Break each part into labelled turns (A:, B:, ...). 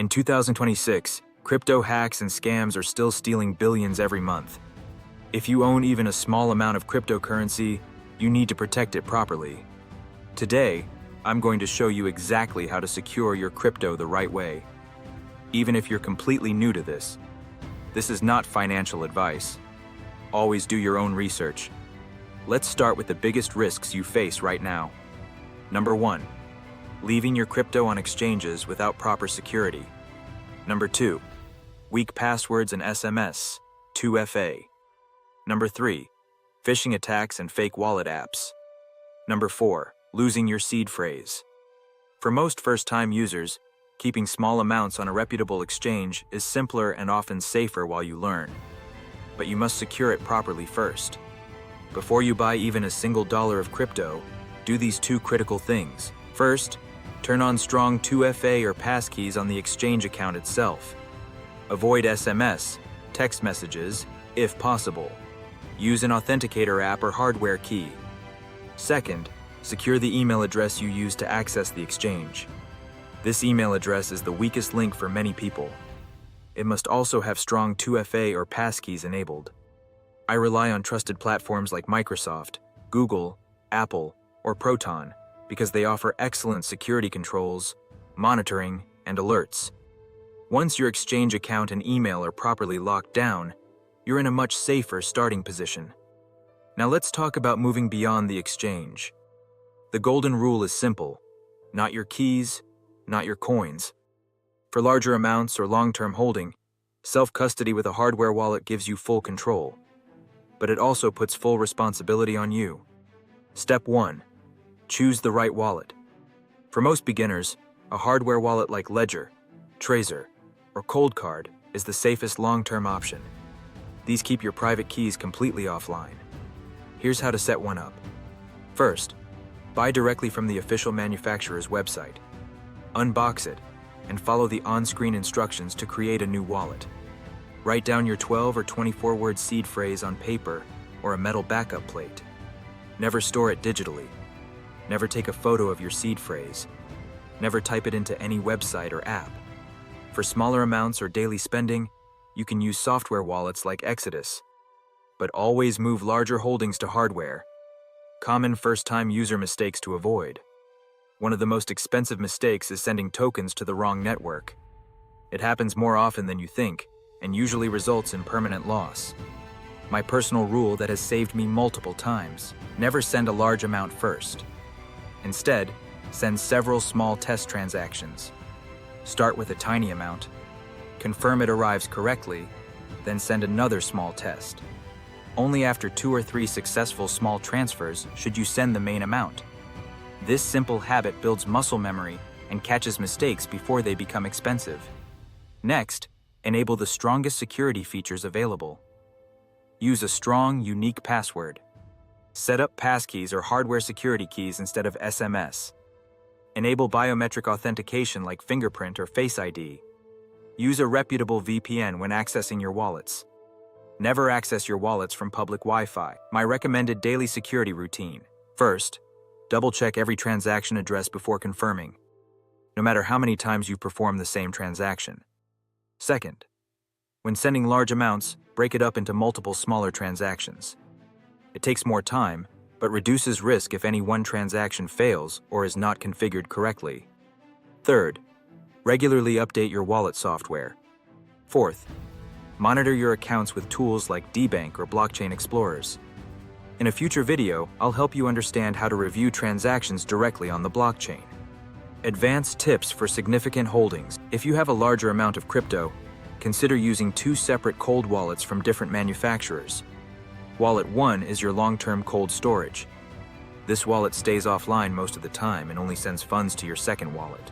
A: In 2026, crypto hacks and scams are still stealing billions every month. If you own even a small amount of cryptocurrency, you need to protect it properly. Today, I'm going to show you exactly how to secure your crypto the right way. Even if you're completely new to this is not financial advice. Always do your own research. Let's start with the biggest risks you face right now. Number 1. Leaving your crypto on exchanges without proper security. Number 2. Weak passwords and SMS, 2FA. Number 3. Phishing attacks and fake wallet apps. Number 4. Losing your seed phrase. For most first-time users, keeping small amounts on a reputable exchange is simpler and often safer while you learn. But you must secure it properly first. Before you buy even a single dollar of crypto, do these 2 critical things. First, turn on strong 2FA or passkeys on the exchange account itself. Avoid SMS, text messages, if possible. Use an authenticator app or hardware key. Second, secure the email address you use to access the exchange. This email address is the weakest link for many people. It must also have strong 2FA or passkeys enabled. I rely on trusted platforms like Microsoft, Google, Apple, or Proton because they offer excellent security controls, monitoring, and alerts. Once your exchange account and email are properly locked down, you're in a much safer starting position. Now let's talk about moving beyond the exchange. The golden rule is simple: not your keys, not your coins. For larger amounts or long-term holding, self-custody with a hardware wallet gives you full control, but it also puts full responsibility on you. Step 1. Choose the right wallet. For most beginners, a hardware wallet like Ledger, Trezor, or Coldcard is the safest long-term option. These keep your private keys completely offline. Here's how to set one up. First, buy directly from the official manufacturer's website. Unbox it, and follow the on-screen instructions to create a new wallet. Write down your 12 or 24-word seed phrase on paper or a metal backup plate. Never store it digitally. Never take a photo of your seed phrase. Never type it into any website or app. For smaller amounts or daily spending, you can use software wallets like Exodus. But always move larger holdings to hardware. Common first-time user mistakes to avoid. One of the most expensive mistakes is sending tokens to the wrong network. It happens more often than you think, and usually results in permanent loss. My personal rule that has saved me multiple times: never send a large amount first. Instead, send several small test transactions. Start with a tiny amount, confirm it arrives correctly, then send another small test. Only after 2 or 3 successful small transfers should you send the main amount. This simple habit builds muscle memory and catches mistakes before they become expensive. Next, enable the strongest security features available. Use a strong, unique password. Set up passkeys or hardware security keys instead of SMS. Enable biometric authentication like fingerprint or Face ID. Use a reputable VPN when accessing your wallets. Never access your wallets from public Wi-Fi. My recommended daily security routine. First, double-check every transaction address before confirming, no matter how many times you perform the same transaction. Second, when sending large amounts, break it up into multiple smaller transactions. It takes more time, but reduces risk if any one transaction fails or is not configured correctly. Third, regularly update your wallet software. Fourth, monitor your accounts with tools like DBank or Blockchain Explorers. In a future video, I'll help you understand how to review transactions directly on the blockchain. Advanced tips for significant holdings. If you have a larger amount of crypto, consider using 2 separate cold wallets from different manufacturers. Wallet 1 is your long-term cold storage. This wallet stays offline most of the time and only sends funds to your second wallet.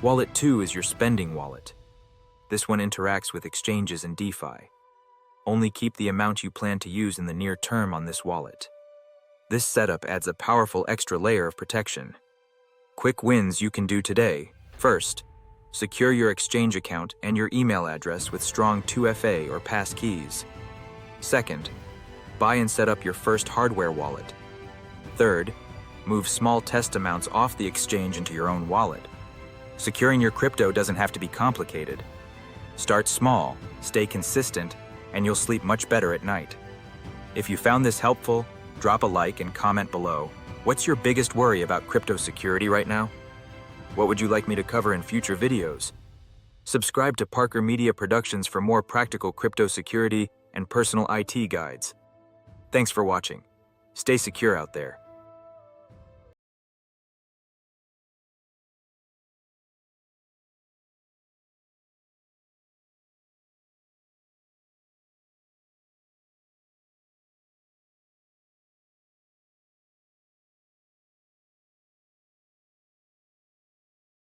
A: Wallet 2 is your spending wallet. This one interacts with exchanges and DeFi. Only keep the amount you plan to use in the near term on this wallet. This setup adds a powerful extra layer of protection. Quick wins you can do today. First, secure your exchange account and your email address with strong 2FA or passkeys. Second, buy and set up your first hardware wallet. Third, move small test amounts off the exchange into your own wallet. Securing your crypto doesn't have to be complicated. Start small, stay consistent, and you'll sleep much better at night. If you found this helpful, drop a like and comment below. What's your biggest worry about crypto security right now? What would you like me to cover in future videos? Subscribe to Parker Media Productions for more practical crypto security and personal IT guides. Thanks for watching. Stay secure out there.